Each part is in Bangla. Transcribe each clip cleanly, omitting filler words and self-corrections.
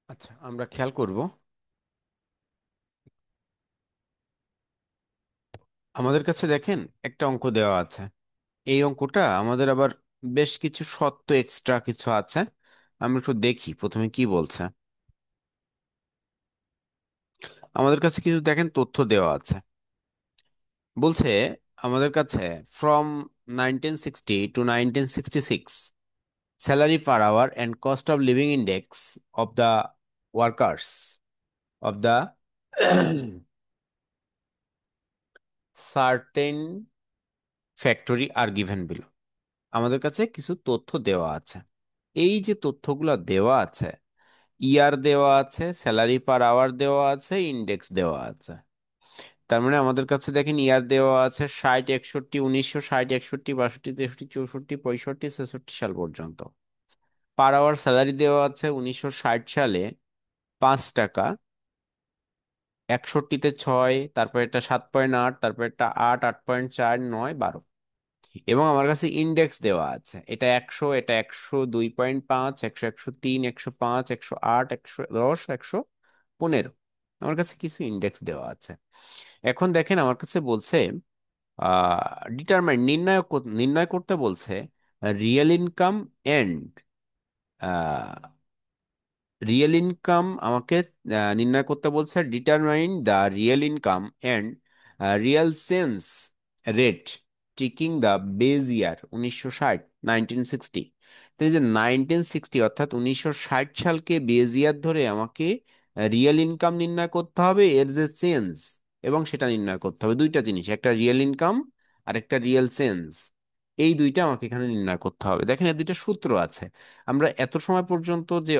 আচ্ছা, আমরা খেয়াল করব আমাদের কাছে দেখেন একটা অঙ্ক দেওয়া আছে। এই অঙ্কটা আমাদের আবার বেশ কিছু সত্য এক্সট্রা কিছু আছে। আমরা একটু দেখি প্রথমে কি বলছে। আমাদের কাছে কিছু দেখেন তথ্য দেওয়া আছে। বলছে আমাদের কাছে from 1960 to 1966 salary per hour and cost of living index of the workers of the certain factory are given below. আমাদের কাছে কিছু তথ্য দেওয়া আছে। এই যে তথ্যগুলো দেওয়া আছে, ইয়ার দেওয়া আছে, স্যালারি পার আওয়ার দেওয়া আছে, ইন্ডেক্স দেওয়া আছে। তার মানে আমাদের কাছে দেখেন ইয়ার দেওয়া আছে 60, 61, 1960, 61, 62, 63, 64, 65, 66 সাল পর্যন্ত। পার আওয়ার স্যালারি দেওয়া আছে 1960 সালে 5 টাকা, 61-তে 6, তারপর এটা 7.8, তারপর এটা 8, 8.4, 9, 12। এবং আমার কাছে ইন্ডেক্স দেওয়া আছে, এটা 100, এটা 102.5, 100, 103, 105, 108, 110, 115। আমার কাছে কিছু ইন্ডেক্স দেওয়া আছে। এখন দেখেন আমার কাছে বলছে ডিটারমাইন নির্ণয় করতে বলছে real income and real income আমাকে নির্ণয় করতে বলছে determine the real income and real sense rate taking the base year 1960, 1960। তো এই যে 1960 অর্থাৎ 1960 সালকে বেজ ইয়ার ধরে আমাকে রিয়েল ইনকাম নির্ণয় করতে হবে, এর যে চেঞ্জ এবং সেটা নির্ণয় করতে হবে। দুইটা জিনিস, একটা রিয়েল ইনকাম আর একটা রিয়েল চেঞ্জ। এই দুইটা আমাকে এখানে নির্ণয় করতে হবে। দেখেন এর দুইটা সূত্র আছে। আমরা এত সময় পর্যন্ত যে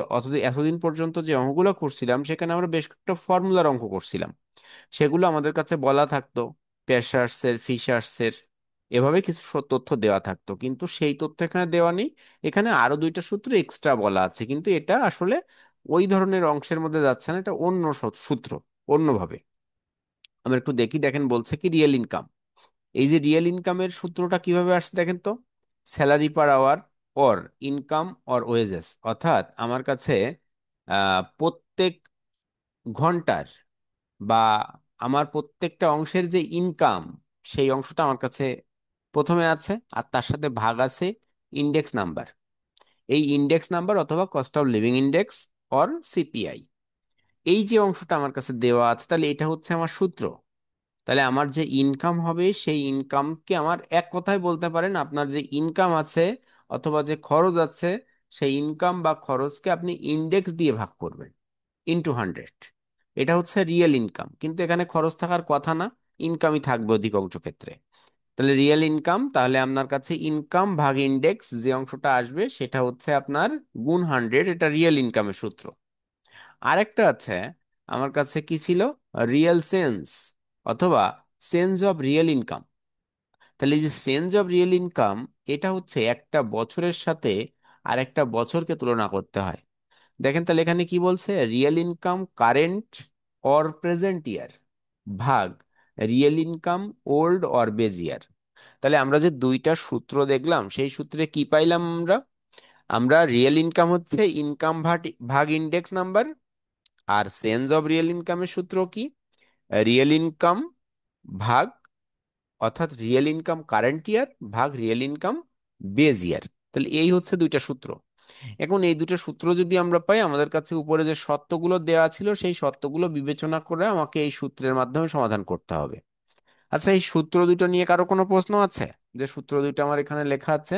এতদিন পর্যন্ত যে অঙ্কগুলো করছিলাম সেখানে আমরা বেশ কয়েকটা ফর্মুলার অঙ্ক করছিলাম। সেগুলো আমাদের কাছে বলা থাকতো পেশার্সের, ফিশার্সের, এভাবে কিছু তথ্য দেওয়া থাকতো, কিন্তু সেই তথ্য এখানে দেওয়া নেই। এখানে আরো দুইটা সূত্র এক্সট্রা বলা আছে, কিন্তু এটা আসলে ওই ধরনের অংশের মধ্যে যাচ্ছে না, এটা অন্য সূত্র, অন্যভাবে। আমরা একটু দেখি। দেখেন বলছে কি রিয়েল ইনকাম। এই যে রিয়েল ইনকামের সূত্রটা কিভাবে আসছে দেখেন তো, salary per hour or income or wages. অর্থাৎ আমার কাছে প্রত্যেক ঘন্টার বা আমার প্রত্যেকটা অংশের যে ইনকাম, সেই অংশটা আমার কাছে প্রথমে আছে, আর তার সাথে ভাগ আছে ইন্ডেক্স নাম্বার। এই ইন্ডেক্স নাম্বার অথবা cost of living index or CPI, এই যে অংশটা আমার কাছে দেওয়া আছে, তাহলে এটা হচ্ছে আমার সূত্র। তাহলে আমার যে ইনকাম হবে সেই ইনকামকে আমার এক কথায় বলতে পারেন, আপনার যে ইনকাম আছে অথবা যে খরচ আছে, সেই ইনকাম বা খরচকে আপনি ইন্ডেক্স দিয়ে ভাগ করবেন ইনটু 100। এটা হচ্ছে রিয়েল ইনকাম, কিন্তু এখানে খরচ থাকার কথা না, ইনকামই থাকবে অধিকাংশ ক্ষেত্রে। তাহলে রিয়েল ইনকাম, তাহলে আপনার কাছে ইনকাম ভাগ ইন্ডেক্স যে অংশটা আসবে সেটা হচ্ছে আপনার গুণ 100। এটা রিয়েল ইনকামের সূত্র। আরেকটা আছে আমার কাছে, কি ছিল, রিয়েল সেন্স অথবা সেন্স অফ রিয়েল ইনকাম। তাহলে এই যে সেন্স অফ রিয়েল ইনকাম, এটা হচ্ছে একটা বছরের সাথে আর একটা বছরকে তুলনা করতে হয়। দেখেন তাহলে এখানে কি বলছে, real income current or present year ভাগ real income old or base year. তাহলে আমরা যে দুইটা সূত্র দেখলাম, সেই সূত্রে কি পাইলাম আমরা? আমরা রিয়েল ইনকাম হচ্ছে ইনকাম ভাগ ভাগ ইন্ডেক্স নাম্বার, আর সেন্স অফ রিয়েল ইনকামের সূত্র কি, রিয়েল ইনকাম ভাগ, অর্থাৎ রিয়েল ইনকাম কারেন্ট ইয়ার ভাগ রিয়েল ইনকাম বেজ ইয়ার। তাহলে এই হচ্ছে দুইটা সূত্র। এখন এই দুটো সূত্র যদি আমরা পাই, আমাদের কাছে উপরে যে শর্তগুলো দেওয়া ছিল সেই শর্তগুলো বিবেচনা করে আমাকে এই সূত্রের মাধ্যমে সমাধান করতে হবে। আচ্ছা, এই সূত্র দুটো নিয়ে কারো কোনো প্রশ্ন আছে? যে সূত্র দুটো আমার এখানে লেখা আছে,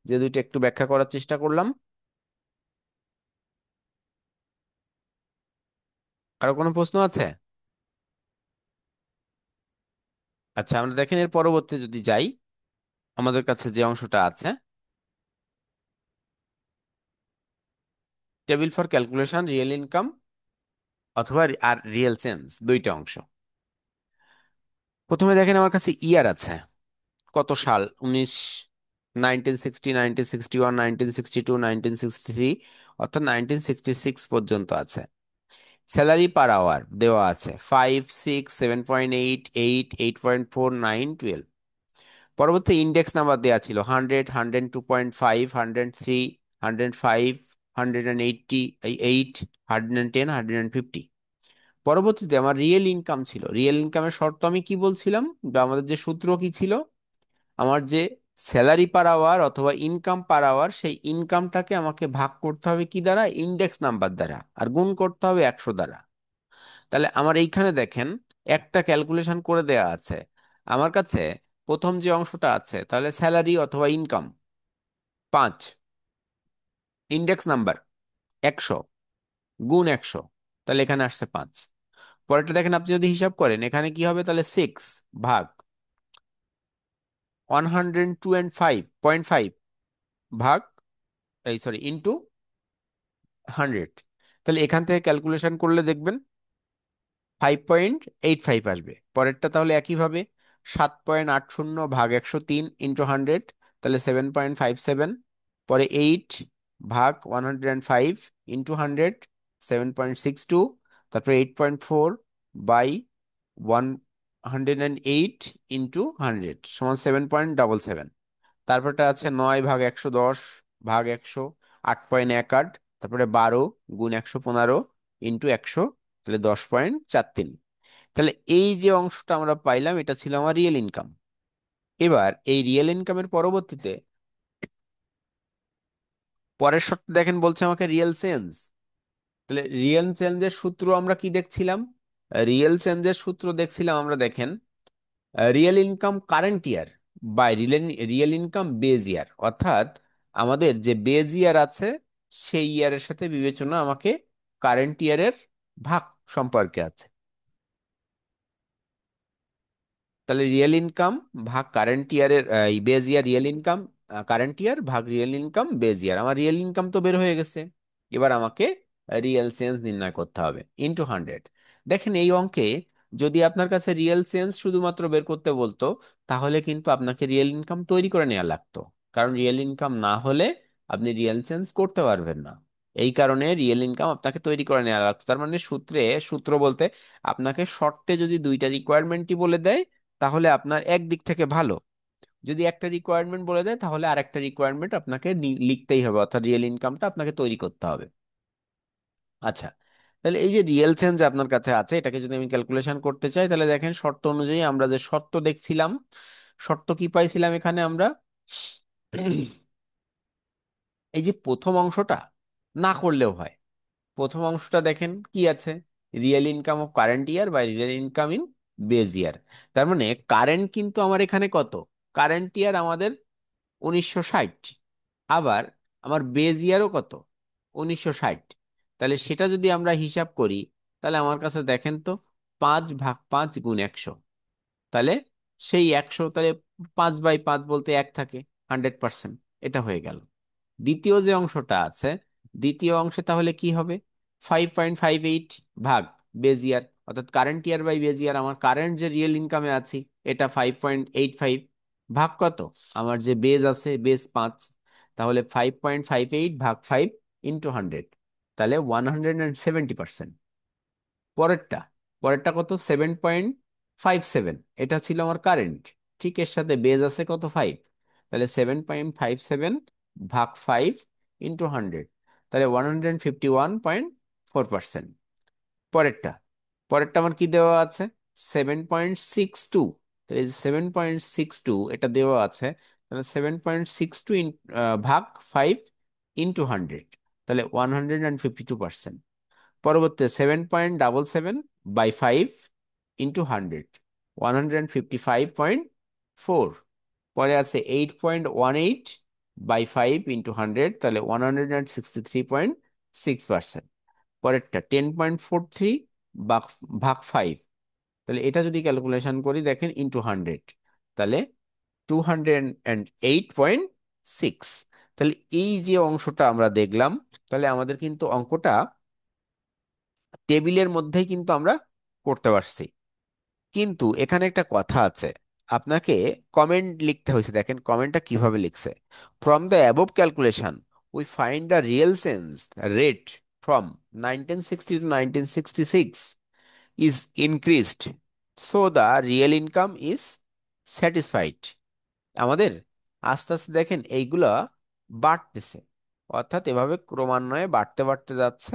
যে দুইটা একটু ব্যাখ্যা করার চেষ্টা করলাম, কারো কোনো প্রশ্ন আছে? আচ্ছা, আমরা দেখেন এর পরবর্তী যদি যাই, আমাদের কাছে যে অংশটা আছে, table for calculation real income অথবা আর রিয়েল সেন্স, দুইটা অংশ। প্রথমে দেখেন আমার কাছে ইয়ার আছে, কত সাল, 1960, 1961, 1962, 1963, অর্থাৎ 1966 পর্যন্ত আছে। স্যালারি পার আওয়ার দেওয়া আছে 5, 6, 7.8, 8, 8.4, 9, 12। পরবর্তী ইন্ডেক্স নাম্বার দেওয়া ছিল 100, 102.5, 103, 105, 188, 110, 150। পরবর্তীতে আমার রিয়েল ইনকাম ছিল। রিয়েল ইনকামের শর্ত আমি কি বলছিলাম, বা আমাদের যে সূত্র কি ছিল, আমার যে স্যালারি পার আওয়ার অথবা ইনকাম পার আওয়ার, সেই ইনকামটাকে আমাকে ভাগ করতে হবে কি দ্বারা, ইন্ডেক্স নাম্বার দ্বারা, আর গুণ করতে হবে 100 দ্বারা। তাহলে আমার এইখানে দেখেন একটা ক্যালকুলেশন করে দেয়া আছে আমার কাছে। প্রথম যে অংশটা আছে, তাহলে স্যালারি অথবা ইনকাম 5, ইন্ডেক্স নাম্বার 100, গুণ 100, তাহলে এখানে আসছে 5। পরেরটা দেখেন, আপনি যদি হিসাব করেন এখানে কি হবে, তাহলে 6 ভাগ 102.5 ভাগ, এই সরি, ইন্টু 100। তাহলে এখান থেকে ক্যালকুলেশন করলে দেখবেন 5.85 আসবে। পরেরটা তাহলে একইভাবে 7.80 ভাগ 103 ইন্টু 100, তাহলে 7.57। পরে 8 ভাগ 105 ইন্টু 100, 7.62। তারপরে 8.4 বাই 108 ইন্টু 100 সমান 7.77। তারপরটা আছে 9 ভাগ 110 ভাগ 100, 8.18। তারপরে 12 গুণ 115 ইন্টু 100, তাহলে 10.43। তাহলে এই যে অংশটা আমরা পাইলাম, এটা ছিল আমার রিয়েল ইনকাম। এবার এই রিয়েল ইনকামের পরবর্তীতে পরের শর্ত দেখেন, বলছে আমাকে রিয়েল চেঞ্জ। তাহলে রিয়েল চেঞ্জের সূত্র আমরা কি দেখছিলাম? রিয়েল চেঞ্জের সূত্র দেখছিলাম আমরা, দেখেন, real income current year by real income base year, অর্থাৎ আমাদের যে বেজ ইয়ার আছে সেই ইয়ারের সাথে বিবেচনা আমাকে কারেন্ট ইয়ারের ভাগ সম্পর্কে আছে। তাহলে রিয়েল ইনকাম ভাগ কারেন্ট ইয়ারের বেজ ইয়ার, রিয়েল ইনকাম কারেন্ট ইয়ার ভাগ রিয়েল ইনকাম বেজ ইয়ার, আমার রিয়েল ইনকাম তো বের হয়ে গেছে। এবার আমাকে রিয়েল চেঞ্জ নির্ণয় করতে হবে ইনটু 100। দেখেন এই অঙ্কে যদি আপনার কাছে রিয়েল চেঞ্জ শুধুমাত্র বের করতে বলতো, তাহলে কিন্তু আপনাকে রিয়েল ইনকাম তৈরি করে নেওয়া লাগতো। কারণ রিয়েল ইনকাম না হলে আপনি রিয়েল চেঞ্জ করতে পারবেন না। এই কারণে রিয়েল ইনকাম আপনাকে তৈরি করে নেওয়া লাগতো। তার মানে সূত্র বলতে আপনাকে শর্তে যদি দুইটা রিকোয়ারমেন্টই বলে দেয়, তাহলে আপনার একদিক থেকে ভালো। যদি একটা রিকোয়ারমেন্ট বলে দেয়, তাহলে আরেকটা রিকোয়ারমেন্ট আপনাকে লিখতেই হবে, অর্থাৎ রিয়েল ইনকামটা আপনাকে তৈরি করতে হবে। আচ্ছা, তাহলে এই যে রিয়েল চেঞ্জ আপনার কাছে আছে, এটাকে যদি আমি ক্যালকুলেশন করতে চাই, তাহলে দেখেন শর্ত অনুযায়ী আমরা যে শর্ত দেখছিলাম, শর্ত কি পাইছিলাম এখানে আমরা, এই যে প্রথম অংশটা না করলেও হয়। প্রথম অংশটা দেখেন কি আছে, real income of current year by real income in base year. তার মানে কারেন্ট কিন্তু আমার এখানে কত, কারেন্ট ইয়ার আমাদের 1960। আবার আমার বেজ ইয়ারও কত, 1960। তাহলে সেটা যদি আমরা হিসাব করি, তাহলে আমার কাছে দেখেন তো 5 ভাগ 5 গুণ 100, তাহলে সেই 100, তাহলে 5/5 বলতে 1 থাকে, 100%। এটা হয়ে গেল। দ্বিতীয় যে অংশটা আছে, দ্বিতীয় অংশে তাহলে কি হবে, 5.58 ভাগ বেজ ইয়ার, অর্থাৎ কারেন্ট ইয়ার বাই বেজ ইয়ার। আমার কারেন্ট যে রিয়েল ইনকামে আছি এটা 5.85 ভাগ কত, আমার যে বেজ আছে বেজ 5, তাহলে 5.58 ভাগ 5 ইন্টু 100, তাহলে 170%। পরেরটা পরেরটা কত, 7.57, এটা ছিল আমার কারেন্ট। ঠিক এর সাথে বেজ আছে কত, 5, তাহলে 7.57 ভাগ 5 ইন্টু 100, তাহলে 151.4%। পরেরটা পরেরটা আমার কি দেওয়া আছে, 7.62। তাহলে 7.62 এটা দেওয়া আছে, তাহলে 7.62 ভাগ 5 ইন্টু 100, তাহলে 152%। পরবর্তী 7.77/5 ইন্টু 100, 155.4। পরে আছে 8.18/5 ইন্টু 100, তাহলে 163.6%। পরেরটা 10.43 ভাগ ভাগ 5, তাহলে এটা যদি ক্যালকুলেশন করি দেখেন ইন্টু 100, তাহলে 208.6। তাহলে এই যে অংশটা আমরা দেখলাম, তাহলে আমাদের কিন্তু অঙ্কটা টেবিলের মধ্যেই কিন্তু আমরা করতে পারছি। কিন্তু এখানে একটা কথা আছে, আপনাকে কমেন্ট লিখতে হয়েছে। দেখেন কমেন্টটা কিভাবে লিখছে, from the above calculation we find the real change rate from 1960 to 1966 is increased, so the real income is satisfied। আমাদের আস্তে আস্তে দেখেন এইগুলা বাড়তেছে। অর্থাৎ এভাবে ক্রমান্বয়ে বাড়তে বাড়তে যাচ্ছে।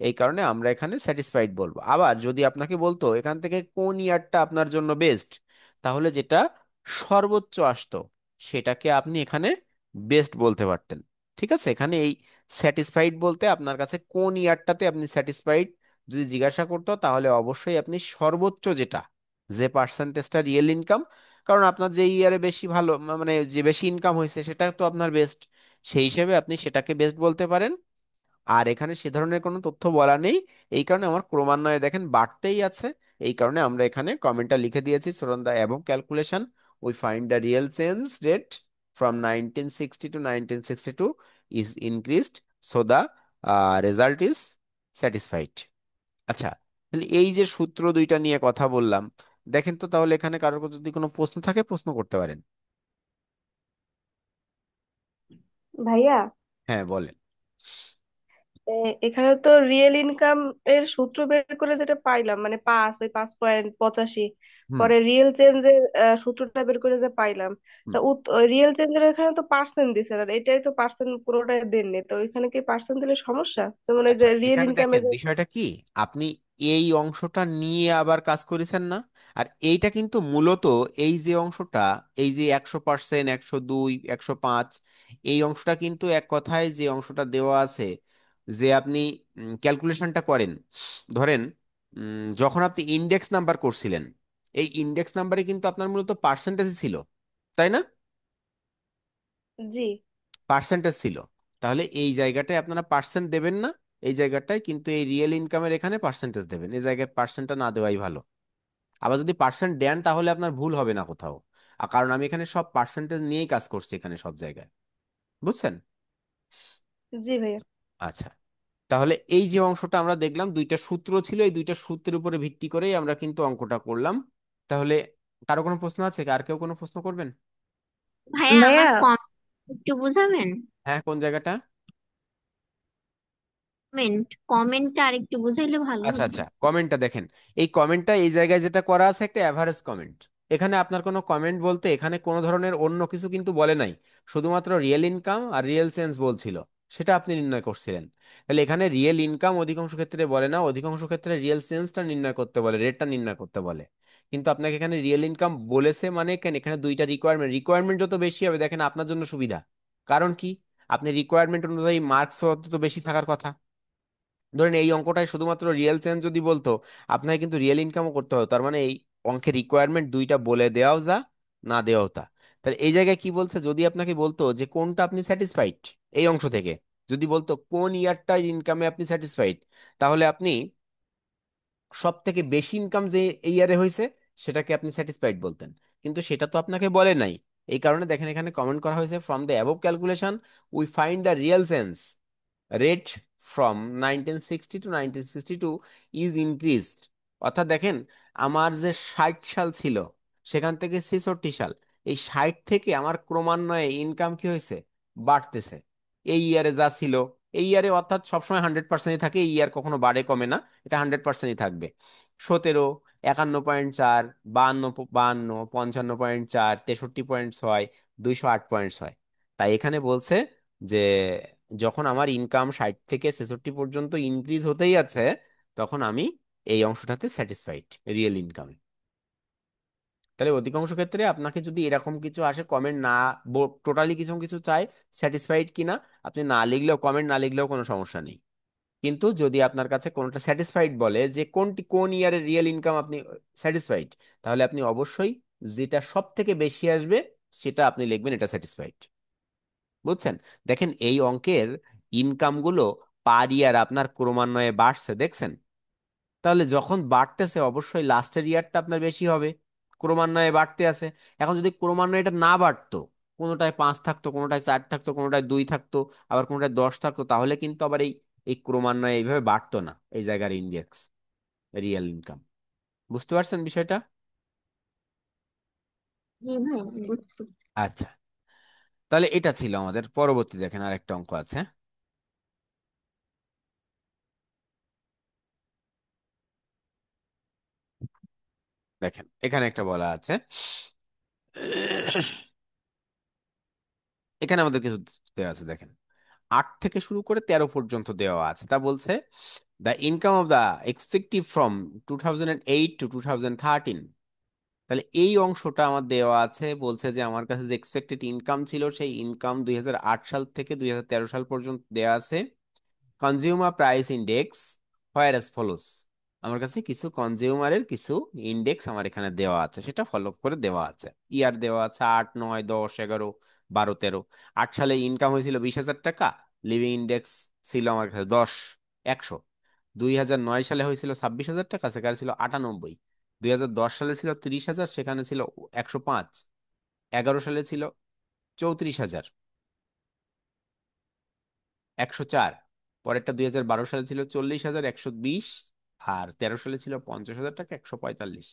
এই কারণে আমরা এখানে স্যাটিসফাইড বলবো। আবার যদি আপনাকে বলতো এখান থেকে কোন ইয়ারটা আপনার জন্য বেস্ট, তাহলে যেটা সর্বোচ্চ আসতো সেটাকে আপনি এখানে বেস্ট বলতে পারতেন। ঠিক আছে, এখানে এই স্যাটিসফাইড বলতে আপনার কাছে কোন ইয়ারটাতে আপনি স্যাটিসফাইড যদি জিজ্ঞাসা করতো, তাহলে অবশ্যই আপনি সর্বোচ্চ যেটা, যে পার্সেন্টেজটা রিয়েল ইনকাম, কারণ আপনার যে ইয়ারে বেশি ভালো মানে যে বেশি ইনকাম হয়েছে সেটা তো আপনার বেস্ট, সেই হিসেবে আপনি সেটাকে বেস্ট বলতে পারেন। আর এখানে সে ধরনের কোনো তথ্য বলা নেই, এই কারণে আমার ক্রমান্বয়ে দেখেন বাড়তেই আছে। এই কারণে আমরা এখানে কমেন্টটা লিখে দিয়েছি, from the above calculation we find the real change rate from 1960 to 1962 is increased, so the result is satisfied. আচ্ছা, তাহলে এই যে সূত্র দুইটা নিয়ে কথা বললাম, দেখেন তো তাহলে এখানে কারোর যদি কোনো প্রশ্ন থাকে প্রশ্ন করতে পারেন। ভাইয়া, হ্যাঁ বলেন। এখানে তো রিয়েল ইনকাম এর সূত্র বের করে যেটা পাইলাম, মানে ওই 5.85, হুম। পরে রিয়েল চেঞ্জের সূত্রটা বের করে যে পাইলাম, তা হুম। রিয়েল চেঞ্জের এখানে তো পার্সেন্ট দিছে, আর এটাই তো পার্সেন্ট কোনোটাই দেননি, তো এখানে কি পার্সেন্ট দিলে সমস্যা? যেমন এই যে আচ্ছা, রিয়েল এখানে ইনকামে দেখেন যে। বিষয়টা কি, আপনি এই অংশটা নিয়ে আবার কাজ করেছেন না? আর এইটা কিন্তু মূলত এই যে অংশটা, এই যে 100%, 102, 105, এই অংশটা কিন্তু এক কথায় যে অংশটা দেওয়া আছে, যে আপনি ক্যালকুলেশনটা করেন, ধরেন যখন আপনি ইন্ডেক্স নাম্বার করছিলেন, এই ইন্ডেক্স নাম্বারে কিন্তু আপনার মূলত পার্সেন্টেজ ছিল, তাই না? জি। পার্সেন্টেজ ছিল। তাহলে এই জায়গাটায় আপনারা পার্সেন্ট দেবেন না, এই জায়গাটায় কিন্তু এই রিয়েল ইনকামের এখানে পার্সেন্টেজ দেবেন, এই জায়গায় পার্সেন্টটা না দেওয়াই ভালো। আবার যদি পার্সেন্ট দেন তাহলে আপনার ভুল হবে না কোথাও, কারণ আমি এখানে সব পার্সেন্টেজ নিয়েই কাজ করছি এখানে সব জায়গায়, বুঝছেন? জি ভাইয়া। আচ্ছা, তাহলে এই যে অংশটা আমরা দেখলাম, দুইটা সূত্র ছিল, এই দুইটা সূত্রের উপরে ভিত্তি করেই আমরা কিন্তু অঙ্কটা করলাম। তাহলে কারো কোনো প্রশ্ন আছে? আর কেউ কোনো প্রশ্ন করবেন? ভাইয়া আমার ভাইয়া, কম একটু বুঝাবেন? হ্যাঁ, কোন জায়গাটা? কমেন্টটা আর একটু বুঝাইলে ভালো আচ্ছা হতো। আচ্ছা, কমেন্টটা দেখেন। এই কমেন্টটা এই জায়গায় যেটা করা আছে একটা অ্যাভারেজ কমেন্ট। এখানে আপনার কোনো কমেন্ট বলতে এখানে কোনো ধরনের অন্য কিছু কিন্তু বলে নাই, শুধুমাত্র রিয়েল ইনকাম আর রিয়েল সেন্স বলছিল, সেটা আপনি নির্ণয় করছিলেন। তাহলে এখানে রিয়েল ইনকাম অধিকাংশ ক্ষেত্রে বলে না, অধিকাংশ ক্ষেত্রে রিয়েল সেন্সটা নির্ণয় করতে বলে, রেটটা নির্ণয় করতে বলে। কিন্তু আপনাকে এখানে রিয়েল ইনকাম বলেছে মানে কেন, এখানে দুইটা রিকোয়ারমেন্ট, রিকোয়ারমেন্ট যত বেশি হবে দেখেন আপনার জন্য সুবিধা। কারণ কি, আপনি রিকোয়ারমেন্ট অনুযায়ী মার্কস তো বেশি থাকার কথা। ধরেন এই অঙ্কটায় শুধুমাত্র রিয়েল চেঞ্জ যদি বলতো, আপনাকে কিন্তু রিয়েল ইনকামও করতে হবে, তার মানে এই অঙ্কের রিকোয়ারমেন্ট দুইটা বলে দেওয়াও যা, না দেওয়াও তা। তাহলে এই জায়গায় কি বলছে, যদি আপনাকে বলতো যে কোনটা আপনি স্যাটিসফাইড এই অংশ থেকে, যদি বলতো কোন ইয়ারটার ইনকামে আপনি স্যাটিসফাইড, তাহলে আপনি সব থেকে বেশি ইনকাম যে এই ইয়ারে হয়েছে সেটাকে আপনি স্যাটিসফাইড বলতেন। কিন্তু সেটা তো আপনাকে বলে নাই। এই কারণে দেখেন এখানে কমেন্ট করা হয়েছে, from the above calculation we find the real sense rate from 1960 to 1962 is increased. অর্থাৎ দেখেন, আমার যে 60 সাল ছিল সেখান থেকে 66 সাল, এই 60 থেকে আমার ক্রমান্বয়ে ইনকাম কি হয়েছে, বাড়তেছে। এই ইয়ারে যা ছিল, এই ইয়ারে অর্থাৎ সবসময় 100%ই থাকে, এই ইয়ার কখনো বাড়ে কমে না, এটা 100%ই থাকবে। 17, 51.4, 52, 55.4, 63.6, 208.6। তাই এখানে বলছে যে যখন আমার ইনকাম 60 থেকে 66 পর্যন্ত ইনক্রিজ হতেই আছে, তখন আমি এই অংশটাতে স্যাটিসফাইড রিয়েল ইনকামে। তাহলে অধিকাংশ ক্ষেত্রে আপনাকে যদি এরকম কিছু আসে কমেন্ট না, টোটালি কিছু কিছু চাই স্যাটিসফাইড কিনা, আপনি না লিখলেও, কমেন্ট না লিখলেও কোনো সমস্যা নেই। কিন্তু যদি আপনার কাছে কোনটা স্যাটিসফাইড বলে যে কোন ইয়ারের রিয়েল ইনকাম আপনি স্যাটিসফাইড, তাহলে আপনি অবশ্যই যেটা সব থেকে বেশি আসবে সেটা আপনি লিখবেন, এটা স্যাটিসফাইড। বুঝছেন? দেখেন এই অঙ্কের ইনকামগুলো পার ইয়ার আপনার ক্রমান্বয়ে বাড়ছে, দেখছেন? তাহলে যখন বাড়তেছে অবশ্যই লাস্টের ইয়ারটা আপনার বেশি হবে, ক্রমান্বয়ে বাড়তে আছে। এখন যদি ক্রমান্বয়ে এটা না বাড়তো, কোনোটায় 5 থাকতো, কোনোটায় 4 থাকতো, কোনোটায় 2 থাকতো, আবার কোনোটায় 10 থাকতো, তাহলে কিন্তু আবার এই এই ক্রমান্বয়ে এইভাবে বাড়তো না এই জায়গার ইন্ডেক্স রিয়েল ইনকাম। বুঝতে পারছেন বিষয়টা? জি ভাই, বুঝছি। আচ্ছা, তাহলে এটা ছিল আমাদের। পরবর্তী দেখেন আরেকটা অঙ্ক আছে, দেখেন এখানে একটা বলা আছে, এখানে আমাদের কিছু দেওয়া আছে দেখেন। 8 থেকে শুরু করে 13 পর্যন্ত দেওয়া আছে। তা বলছে the income of the expected from 2008 to 2013। তাহলে এই অংশটা আমার দেওয়া আছে, বলছে যে আমার কাছে যে এক্সপেক্টেড ইনকাম ছিল সেই ইনকাম 2008 সাল থেকে 2013 সাল পর্যন্ত দেওয়া আছে। কনজিউমার প্রাইস ইন্ডেক্স হোয়ার অ্যাজ ফলোস। আমার কাছে কিছু কনজিউমারের কিছু ইন্ডেক্স আমার এখানে দেওয়া আছে, সেটা ফলো করে দেওয়া আছে। ইয়ার দেওয়া আছে 8, 9, 10, 11, 12, 13। 8 সালে ইনকাম হয়েছিল 20,000 টাকা, লিভিং ইন্ডেক্স ছিল আমার কাছে 10, 100। 2009 সালে হয়েছিল 26,000 টাকা, সেখানে ছিল 98। 2010 সালে ছিল 30,000, সেখানে ছিল 105। 11 সালে ছিল 34,000, 104। পরেরটা 2012 সালে ছিল 40,000, 120। আর 13 সালে ছিল 50,000 টাকা, 145।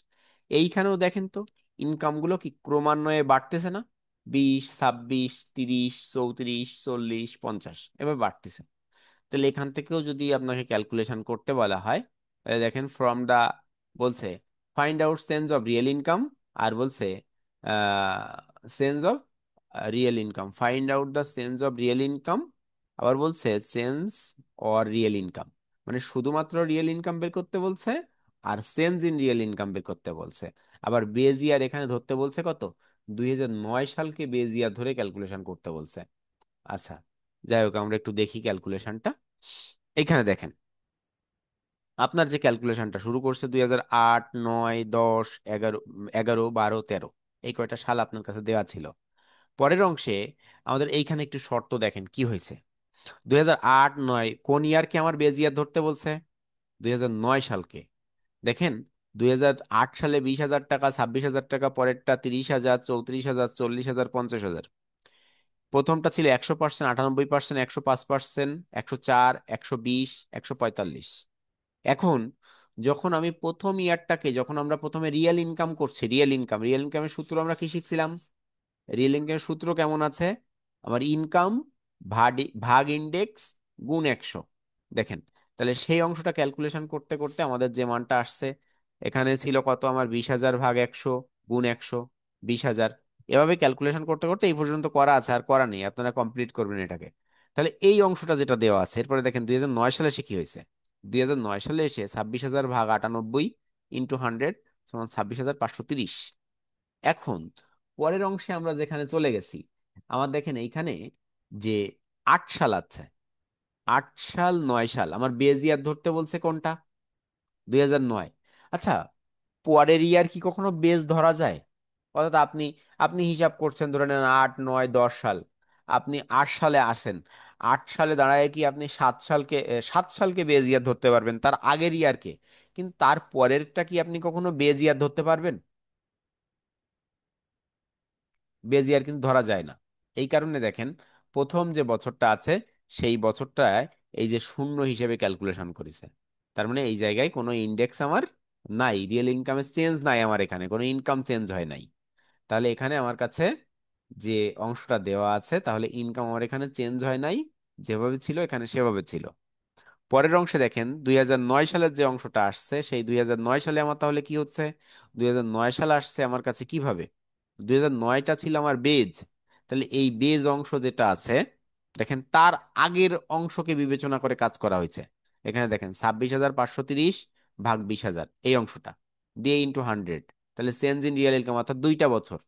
এইখানেও দেখেন তো ইনকাম গুলো কি ক্রমান্বয়ে বাড়তেছে না? 20, 26, 30, 34, 40, 50 এভাবে বাড়তেছে। তাহলে এখান থেকেও যদি আপনাকে ক্যালকুলেশন করতে বলা হয়, তাহলে দেখেন ফ্রম দা, বলছে find out sense of real income, আর বলছে sense of real income, find out the sense of real income. আবার বলছে সেন্স অর রিয়েল ইনকাম, মানে শুধুমাত্র রিয়েল ইনকাম বের করতে বলছে, আর সেন্স ইন রিয়েল ইনকাম বের করতে বলছে। আবার বেজ ইয়ার এখানে ধরতে বলছে কত, 2009 সালকে বেজ ইয়ার ধরে ক্যালকুলেশন করতে বলছে। আচ্ছা, যাই হোক আমরা একটু দেখি ক্যালকুলেশনটা। এখানে দেখেন আপনার যে ক্যালকুলেশনটা শুরু করছে 2008, 9, 10, 11, 11, 12, 13, এই কয়টা সাল আপনার কাছে দেওয়া ছিল। পরের অংশে আমাদের এইখানে একটু শর্ত দেখেন কি হয়েছে। 2008, 9 কোন ইয়ারকে আমার বেজ ইয়ার ধরতে বলছে? 2009 সালকে। দেখেন 2008 সালে 20,000 টাকা, 26,000 টাকা, পরেরটা 30,000, 34,000, 40,000, 50,000। প্রথমটা ছিল 100%, 98%, 105%, 104, 120, 145। এখন যখন আমি প্রথম ইয়ারটাকে, যখন আমরা প্রথমে রিয়েল ইনকাম করছি, রিয়েল ইনকামের সূত্র আমরা কি শিখছিলাম? রিয়েল ইনকামের সূত্র কেমন আছে? আমার ইনকাম ভাগ ইন্ডেক্স গুণ 100। দেখেন, তাহলে সেই অংশটা ক্যালকুলেশন করতে করতে আমাদের যে মানটা আসছে, এখানে ছিল কত আমার, 20,000 ভাগ 100 গুণ 100, 20,000। এভাবে ক্যালকুলেশন করতে করতে এই পর্যন্ত করা আছে, আর করা নেই, আপনারা কমপ্লিট করবেন এটাকে। তাহলে এই অংশটা যেটা দেওয়া আছে, এরপরে দেখেন 2009 সালে এসে কি হয়েছে। 2009 সালে এসে 26,000 ভাগ 98 ইন্টু 100 সমান 26,530। এখন পরের অংশে আমরা যেখানে চলে গেছি, আমার দেখেন এইখানে যে 8 সাল আছে, 8 সাল, 9 সাল আমার বেজ ইয়ার ধরতে বলছে কোনটা? 2009। আচ্ছা, পরের ইয়ার কি কখনো বেজ ধরা যায়? অর্থাৎ আপনি আপনি হিসাব করছেন, ধরে নেন 8, 9, 10 সাল, আপনি 8 সালে আসেন। 8 সালে দাঁড়ায় কি আপনি 7 সালকে বেজ ইয়ার ধরতে পারবেন, তার আগের ইয়ারকে? কিন্তু তার পরেরটা কি আপনি কখনো বেজ ইয়ার ধরতে পারবেন? বেজিয়ার কিন্তু ধরা যায় না। এই কারণে দেখেন প্রথম যে বছরটা আছে সেই বছরটায় এই যে শূন্য হিসেবে ক্যালকুলেশন করেছে। তার মানে এই জায়গায় কোনো ইন্ডেক্স আমার নাই, রিয়েল ইনকামের চেঞ্জ নাই, আমার এখানে কোনো ইনকাম চেঞ্জ হয় নাই। তাহলে এখানে আমার কাছে যে অংশটা দেওয়া আছে, তাহলে ইনকাম আমার এখানে চেঞ্জ হয় নাই, যেভাবে ছিল এখানে সেভাবে ছিল। পরের অংশে দেখেন 2009 সালের যে অংশটা আসছে, সেই 2009 সালে আমার তাহলে কি হচ্ছে, 2009 সাল আসছে আমার কাছে কিভাবে, 2009টা ছিল আমার বেজ। তাহলে এই বেজ অংশ যেটা আছে, দেখেন তার আগের অংশকে বিবেচনা করে কাজ করা হয়েছে। এখানে দেখেন 26,530 ভাগ 20,000, এই অংশটা দিয়ে ইন্টু 100। তাহলে চেঞ্জ ইন রিয়েল ইনকাম, অর্থাৎ 2টা বছর,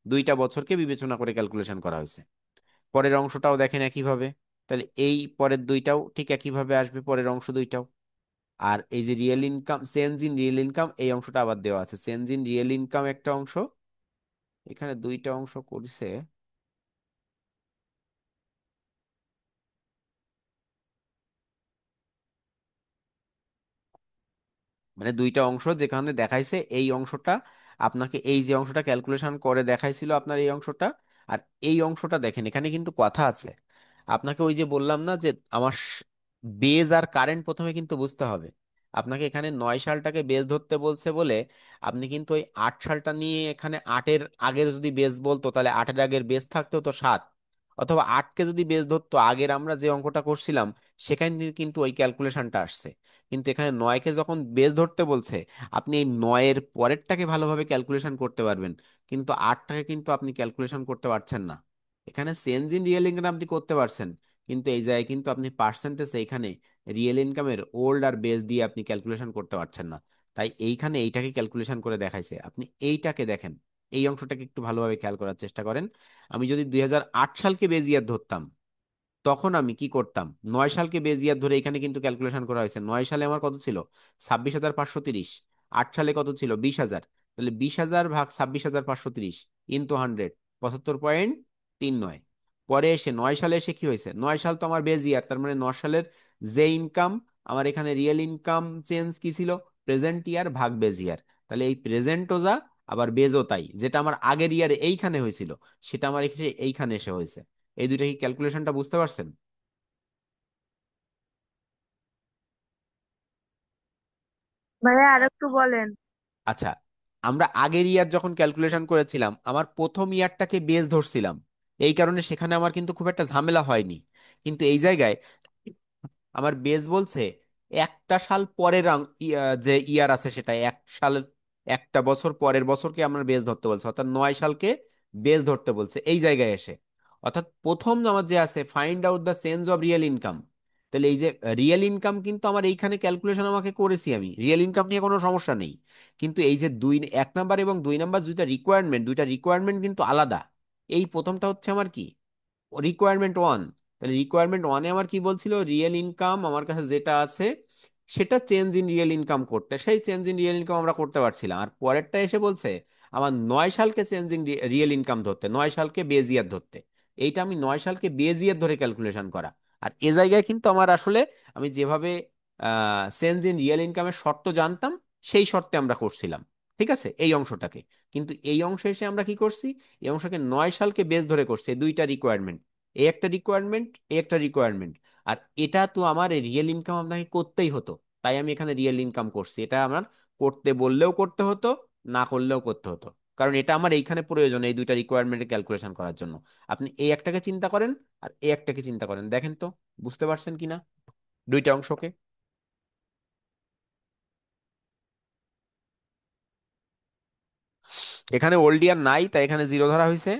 2টা বছরকে বিবেচনা করে ক্যালকুলেশন করা হয়েছে। পরের অংশটাও দেখেন একইভাবে। তাহলে এই পরের দুইটাও ঠিক একইভাবে আসবে, পরের অংশ দুইটাও। আর এই যে real income, change in real income, এই অংশটা আবার দেওয়া আছে, চেঞ্জ ইন রিয়েল ইনকাম একটা অংশ, এখানে 2টা অংশ করছে। মানে 2টা অংশ যেখানে দেখাইছে, এই অংশটা আপনাকে, এই যে অংশটা ক্যালকুলেশন করে দেখাইছিল আপনার এই অংশটা, আর এই অংশটা দেখেন এখানে কিন্তু কথা আছে। আপনাকে ওই যে বললাম না যে আমার বেজ আর কারেন্ট প্রথমে কিন্তু বুঝতে হবে। আপনাকে এখানে 9 সালটাকে বেজ ধরতে বলছে বলে আপনি কিন্তু ওই 8 সালটা নিয়ে, এখানে 8-এর আগের যদি বেজ বলতো তাহলে 8-এর আগের বেজ থাকতো তো 7, অথবা 8কে যদি বেজ ধরতো আগের আমরা যে অঙ্কটা করছিলাম সেখান থেকে কিন্তু ওই ক্যালকুলেশনটা আসছে। কিন্তু এখানে 9কে যখন বেস ধরতে বলছে, আপনি এই 9-এর পরেরটাকে ভালোভাবে ক্যালকুলেশন করতে পারবেন, কিন্তু 8টাকে কিন্তু আপনি ক্যালকুলেশন করতে পারছেন না। এখানে চেঞ্জ ইন রিয়েল ইনকাম আপনি করতে পারছেন, কিন্তু এই জায়গায় কিন্তু আপনি পার্সেন্টেজ এইখানে রিয়েল ইনকামের ওল্ড আর বেস দিয়ে আপনি ক্যালকুলেশন করতে পারছেন না। তাই এইখানে এইটাকে ক্যালকুলেশন করে দেখাইছে। আপনি এইটাকে দেখেন, এই অংশটাকে একটু ভালোভাবে খেয়াল করার চেষ্টা করেন। আমি যদি 2008 সালকে বেজ ইয়ার ধরতাম, তখন আমি কি করতাম, 9 সালকে বেজ ইয়ার ধরে এখানে কিন্তু ক্যালকুলেশন করা হয়েছে। 9 সালে আমার কত ছিল, 26,530। 8 সালে কত ছিল, 20,000। তাহলে 20,000 ভাগ 26,530 ইন্টু 100, 75.39। পরে এসে 9 সালে এসে কি হয়েছে, 9 সাল তো আমার বেজ ইয়ার, তার মানে 9 সালের যে ইনকাম, আমার এখানে রিয়েল ইনকাম চেঞ্জ কি ছিল, প্রেজেন্ট ইয়ার ভাগ বেজ ইয়ার। তাহলে এই প্রেজেন্টও যা, আবার বেজও তাই, যেটা আমার আগের ইয়ারে এইখানে হয়েছিল সেটা আমার এখানে এইখানে এসে হয়েছে। এই দুইটা কি ক্যালকুলেশনটা বুঝতে পারছেন? ভাইয়া আর একটু বলেন। আচ্ছা, আমরা আগের ইয়ার যখন ক্যালকুলেশন করেছিলাম, আমার প্রথম ইয়ারটাকে বেস ধরছিলাম, এই কারণে সেখানে আমার কিন্তু খুব একটা ঝামেলা হয়নি। কিন্তু এই জায়গায় আমার বেস বলছে একটা সাল পরের যে ইয়ার আছে সেটা এক সাল, একটা বছর পরের বছরকে আমার বেস ধরতে বলছে, অর্থাৎ 9 সালকে বেস ধরতে বলছে এই জায়গায় এসে। অর্থাৎ প্রথম আমার যে আছে find out the change of real income, তাহলে এই যে রিয়েল ইনকাম কিন্তু আমার এইখানে ক্যালকুলেশন আমাকে করেছি, আমি রিয়েল ইনকাম নিয়ে কোনো সমস্যা নেই। কিন্তু এই যে 1 নাম্বার এবং 2 নাম্বার দুইটা রিকোয়ারমেন্ট কিন্তু আলাদা। এই প্রথমটা হচ্ছে আমার কি, রিকোয়ারমেন্ট 1। তাহলে রিকোয়ারমেন্ট 1-এ আমার কি বলছিল, রিয়েল ইনকাম আমার কাছে যেটা আছে সেটা চেঞ্জ ইন রিয়েল ইনকাম করতে, সেই চেঞ্জ ইন রিয়েল ইনকাম আমরা করতে পারছিলাম। আর পরেরটা এসে বলছে আমার 9 সালকে চেঞ্জ ইন রিয়েল ইনকাম ধরতে, 9 সালকে বেজ ইয়ার ধরতে। এইটা আমি 9 সালকে বেজ ইয়ার ধরে ক্যালকুলেশন করা। আর এ জায়গায় কিন্তু আমার আসলে আমি যেভাবে চেঞ্জ ইন রিয়েল ইনকামের শর্ত জানতাম, সেই শর্তে আমরা করছিলাম, ঠিক আছে, এই অংশটাকে। কিন্তু এই অংশে এসে আমরা কি করছি, এই অংশকে 9 সালকে বেস ধরে করছে, এই দুইটা রিকোয়ারমেন্ট, এই একটা রিকোয়ারমেন্ট, এই একটা রিকোয়ারমেন্ট। আর এটা তো আমার রিয়েল ইনকাম আপনাকে করতেই হতো, তাই আমি এখানে রিয়েল ইনকাম করছি। এটা আমার করতে বললেও করতে হতো, না করলেও করতে হতো, কারণ এটা আমার এইখানে প্রয়োজন এই দুইটা রিকোয়ারমেন্টের ক্যালকুলেশন করার জন্য। আপনি এই একটাকে চিন্তা করেন আর এই একটাকে চিন্তা করেন, দেখেন তো বুঝতে পারছেন কিনা দুইটা অংশকে। এখানে ওল্ড ইয়ার নাই, তাই এখানে জিরো ধরা হয়েছে।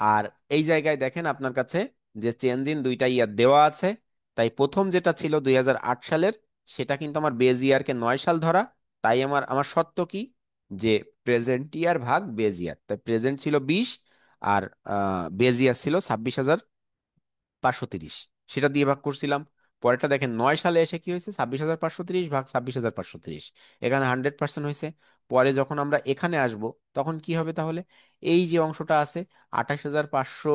আর এই জায়গায় দেখেন আপনার কাছে যে চেঞ্জ ইন দুইটা ইয়ার দেওয়া আছে, তাই প্রথম যেটা ছিল 2008 সালের, সেটা কিন্তু আমার বেজ ইয়ারকে 9 সাল ধরা। তাই আমার আমার শর্ত কি, যে প্রেজেন্ট ইয়ার ভাগ বেজ ইয়ার, তাই প্রেজেন্ট ছিল 20 আর বেজ ইয়ার ছিল 26,530, সেটা দিয়ে ভাগ করছিলাম। পরেরটা দেখেন 9 সালে এসে কি হয়েছে, 26,530 ভাগ 26,530, এখানে 100% হয়েছে। পরে যখন আমরা এখানে আসব, তখন কি হবে তাহলে, এই যে অংশটা আছে 28,500,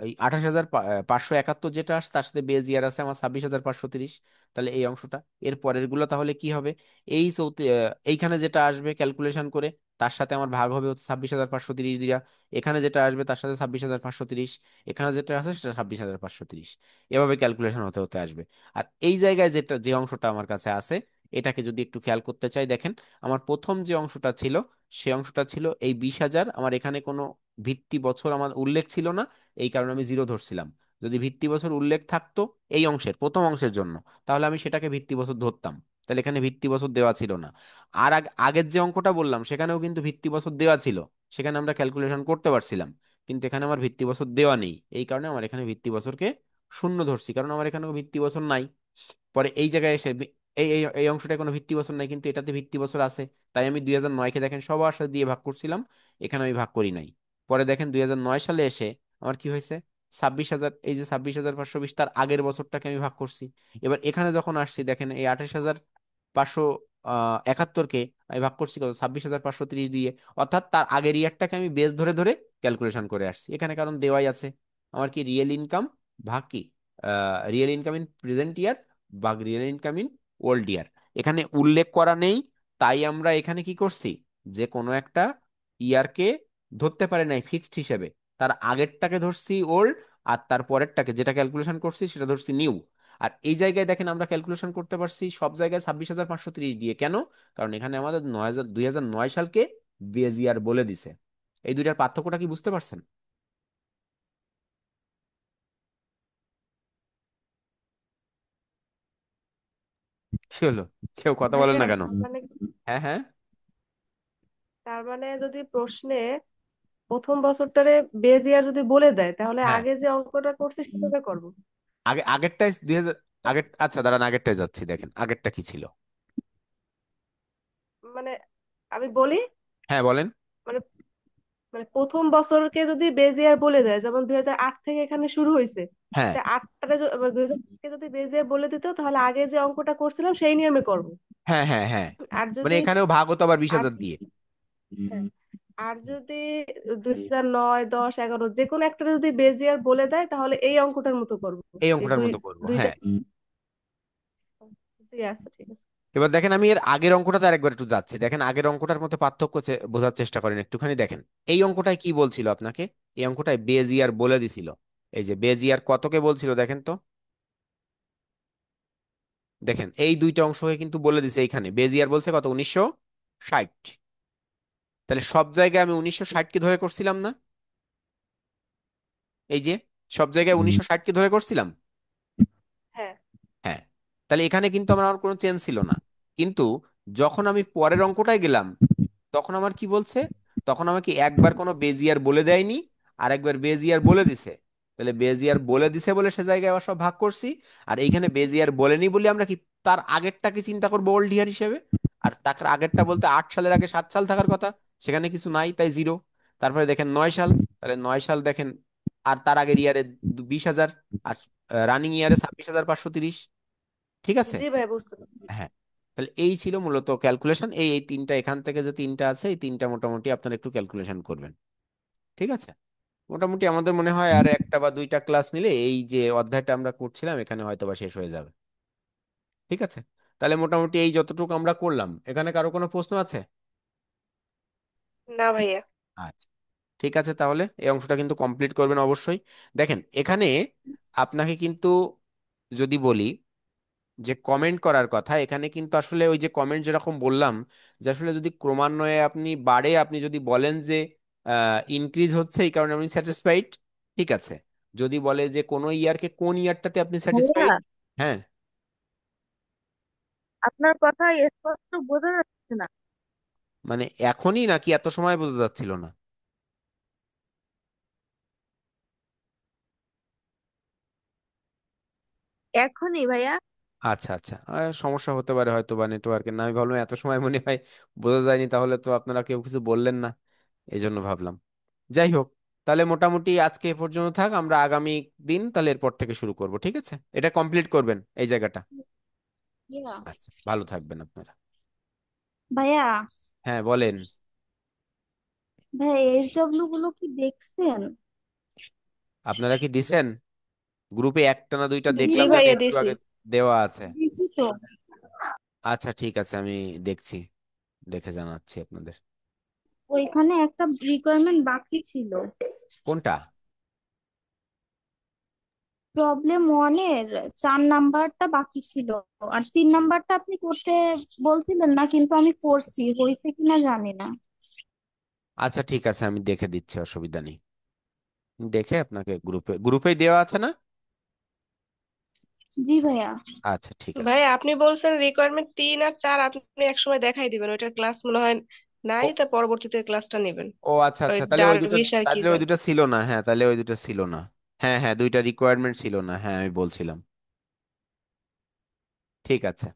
এই 28,571 যেটা আসে তার সাথে বেজ ইয়ার আছে আমার 26,530, তাহলে এই অংশটা। এর পরের গুলো তাহলে কি হবে, এইখানে যেটা আসবে ক্যালকুলেশন করে তার সাথে আমার ভাগ হবে হচ্ছে 26,530 দিয়া, এখানে যেটা আসবে তার সাথে 26,530, এখানে যেটা আছে সেটা 26,530। এভাবে ক্যালকুলেশন হতে হতে আসবে। আর এই জায়গায় যেটা যে অংশটা আমার কাছে আছে, এটাকে যদি একটু খেয়াল করতে চাই, দেখেন আমার প্রথম যে অংশটা ছিল, সে অংশটা ছিল এই 20,000। আমার এখানে কোনো ভিত্তি বছর আমার উল্লেখ ছিল না, এই কারণে আমি জিরো ধরছিলাম। যদি ভিত্তি বছর উল্লেখ থাকতো এই অংশের প্রথম অংশের জন্য, তাহলে আমি সেটাকে ভিত্তি বছর ধরতাম। তাহলে এখানে ভিত্তি বছর দেওয়া ছিল না। আর আগের যে অঙ্কটা বললাম সেখানেও কিন্তু ভিত্তি বছর দেওয়া ছিল, সেখানে আমরা ক্যালকুলেশন করতে পারছিলাম। কিন্তু এখানে আমার ভিত্তি বছর দেওয়া নেই, এই কারণে আমার এখানে ভিত্তি বছরকে শূন্য ধরছি, কারণ আমার এখানে কোনো ভিত্তি বছর নাই। পরে এই জায়গায় এসে এই এই এই অংশটায় কোনো ভিত্তি বছর নাই, কিন্তু এটাতে ভিত্তি বছর আছে, তাই আমি 2009-কে দেখেন সবার সাথে দিয়ে ভাগ করছিলাম, এখানে আমি ভাগ করি নাই। পরে দেখেন 2009 সালে এসে আমার কি হয়েছে, 26,000, এই যে 26,520 তার আগের বছরটাকে আমি ভাগ করছি। এবার এখানে যখন আসছি দেখেন এই 28,571-কে আমি ভাগ করছি কত, 26,530 দিয়ে। অর্থাৎ তার আগের ইয়ারটাকে আমি বেস ধরে ধরে ক্যালকুলেশন করে আসছি এখানে, কারণ দেওয়াই আছে আমার কি রিয়েল ইনকাম ভাগ কি রিয়েল ইনকাম ইন প্রেজেন্ট ইয়ার বা রিয়েল ইনকাম ইন ওল্ড ইয়ার, এখানে উল্লেখ করা নেই। তাই আমরা এখানে কি করছি, যে কোনো একটা ইয়ারকে ধরতে পারে নাই ফিক্সড হিসেবে, তার আগেরটাকে ধরছি ওল্ড, আর তার পরেরটাকে যেটা ক্যালকুলেশন করছি সেটা ধরছি নিউ। আর এই জায়গায় দেখেন আমরা ক্যালকুলেশন করতে পারছি সব জায়গায় 26,530 দিয়ে, কেন, কারণ এখানে আমাদের 2009 সালকে বেজ ইয়ার বলে দিছে। এই দুইটার পার্থক্যটা কি বুঝতে পারছেন? কি হলো, কেউ কথা বলেন ভাইয়া না কেন? তার মানে, হ্যাঁ হ্যাঁ। যদি প্রশ্নে প্রথম বছরটারে বেজ ইয়ার যদি বলে দেয় তাহলে হ্যাঁ, আগে যে অঙ্কটা করছি সেভাবে করবো। আগেরটাই 2000, আগের, আচ্ছা দাঁড়ান, আগেরটাই যাচ্ছি, দেখেন আগেরটা কি ছিল। মানে আমি বলি, হ্যাঁ বলেন। মানে মানে প্রথম বছরকে যদি বেজ ইয়ার বলে দেয়, যেমন 2008 থেকে এখানে শুরু হয়েছে, হ্যাঁ, তা আটটারে 2008 কে যদি বেজ ইয়ার বলে দিত তাহলে আগে যে অঙ্কটা করছিলাম সেই নিয়মে করব। হ্যাঁ, হ্যাঁ, হ্যাঁ, আর মানে যদি এখানেও ভাগ হতো আবার বিশ আর হাজার দিয়ে। হ্যাঁ, আর যদি 2009, 10, 11 যে কোনো একটা যদি বেজ ইয়ার বলে দেয় তাহলে এই অঙ্কটার মতো করব। এই এই অঙ্কটার মতো করব, দুইটা হ্যাঁ। জি আচ্ছা ঠিক আছে। এবার দেখেন আমি এর আগের অঙ্কটাতে আরেকবার একটু যাচ্ছি, দেখেন আগের অঙ্কটার মধ্যে পার্থক্য বোঝার চেষ্টা করেন একটুখানি। দেখেন এই অঙ্কটায় কি বলছিল আপনাকে, এই অঙ্কটায় বেজিয়ার বলে দিছিল। এই যে বেজিয়ার কতকে বলছিল দেখেন তো, দেখেন এই দুইটা অংশকে কিন্তু বলে দিছে, এইখানে বেজিয়ার বলছে কত, 1960। তাহলে সব জায়গায় আমি 1960 কে ধরে করছিলাম না, এই যে সব জায়গায় 1960 কে ধরে করছিলাম। হ্যাঁ হ্যাঁ, তাহলে এখানে কিন্তু আমার আর কোনো চেঞ্জ ছিল না। কিন্তু যখন আমি পরের অঙ্কটায় গেলাম, তখন আমার কি বলছে, তখন আমাকে একবার কোনো বেজিয়ার বলে দেয়নি, আর একবার বেজিয়ার বলে দিছে। তাহলে বেজিয়ার বলে দিছে বলে সে জায়গায় আবার সব ভাগ করছি, আর এইখানে বেজিয়ার বলেনি বলে আমরা কি তার আগেরটাকে চিন্তা করবো ওল্ড ইয়ার হিসেবে। আর তার আগেরটা বলতে 8 সালের আগে 7 সাল থাকার কথা, সেখানে কিছু নাই, তাই 0। তারপরে দেখেন 9 সাল, তাহলে 9 সাল দেখেন, আর তার আগের ইয়ারে 20,000, আর রানিং ইয়ারে 26,530। ঠিক আছে। জি ভাই বুঝতে পারছি। হ্যাঁ, তাহলে এই ছিল মূলত ক্যালকুলেশন। এই এই তিনটা, এখান থেকে যে তিনটা আছে এই তিনটা মোটামুটি আপনারা একটু ক্যালকুলেশন করবেন। ঠিক আছে। মোটামুটি আমাদের মনে হয় আর একটা বা দুইটা ক্লাস নিলে এই যে অধ্যায়টা আমরা করছিলাম এখানে হয়তো বা শেষ হয়ে যাবে। ঠিক আছে। তাহলে মোটামুটি এই যতটুকু আমরা করলাম, এখানে কারো কোনো প্রশ্ন আছে? না ভাইয়া। আচ্ছা, ঠিক আছে, তাহলে এই অংশটা কিন্তু কমপ্লিট করবেন অবশ্যই। দেখেন এখানে আপনাকে কিন্তু যদি বলি যে কমেন্ট করার কথা, এখানে কিন্তু আসলে ওই যে কমেন্ট যেরকম বললাম, যে আসলে যদি ক্রমান্বয়ে আপনি বাড়ে, আপনি যদি বলেন যে ইনক্রিজ হচ্ছে এই কারণে আপনি স্যাটিসফাইড, ঠিক আছে। যদি বলে যে কোন ইয়ারকে কোন ইয়ারটাতে আপনি ভাইয়া স্যাটিসফাইড। হ্যাঁ, আপনার কথা স্পষ্ট বোঝা যাচ্ছে না। মানে এখনই নাকি এত সময় বোঝা যাচ্ছিল না? এখনই ভাইয়া। আচ্ছা, আচ্ছা, সমস্যা হতে পারে হয়তো বা নেটওয়ার্কের, না আমি ভাবলাম এত সময় মনে হয় বোঝা যায়নি, তাহলে তো আপনারা কেউ কিছু বললেন না, এই জন্য ভাবলাম। যাই হোক, তাহলে মোটামুটি আজকে এ পর্যন্ত থাক, আমরা আগামী দিন তাহলে এরপর থেকে শুরু করব, ঠিক আছে। এটা কমপ্লিট করবেন এই জায়গাটা। ইয়া। আচ্ছা, ভালো থাকবেন আপনারা। ভাইয়া, হ্যাঁ বলেন। ভাই এসডব্লিউ গুলো কি দেখছেন? আপনারা কি দিছেন? গ্রুপে একটা না দুইটা জি দেখলাম যেন ভাইয়া একটু দিছি। আগে দেওয়া আছে। দিছি তো। আচ্ছা ঠিক আছে, আমি দেখছি, দেখে জানাচ্ছি আপনাদের। ওইখানে একটা রিকোয়ারমেন্ট বাকি ছিল। কোনটা? প্রবলেম ওয়ানের 4 নাম্বারটা বাকি ছিল। আর 3 নাম্বারটা আপনি করতে বলছিলেন না, কিন্তু আমি করছি, হয়েছে কিনা জানি না। আচ্ছা ঠিক আছে, আমি দেখে দিচ্ছি, অসুবিধা নেই। দেখে আপনাকে গ্রুপেই দেওয়া আছে না? জি ভাইয়া। আচ্ছা ঠিক আছে। ভাই আপনি বলছেন রিকোয়ারমেন্ট 3 আর 4 আপনি একসময় দেখাই দিবেন, ওইটা ক্লাস মনে হয় নাই, তা পরবর্তীতে ক্লাসটা নেবেন। ও আচ্ছা ওই আচ্ছা, তাহলে ওই দুটো, ডারভিশ আর কি তাহলে ওই কয়। দুটো ছিল না, হ্যাঁ তাহলে ওই দুটো ছিল না। হ্যাঁ হ্যাঁ, দুইটা রিকোয়ারমেন্ট ছিল না, হ্যাঁ আমি বলছিলাম। ঠিক আছে।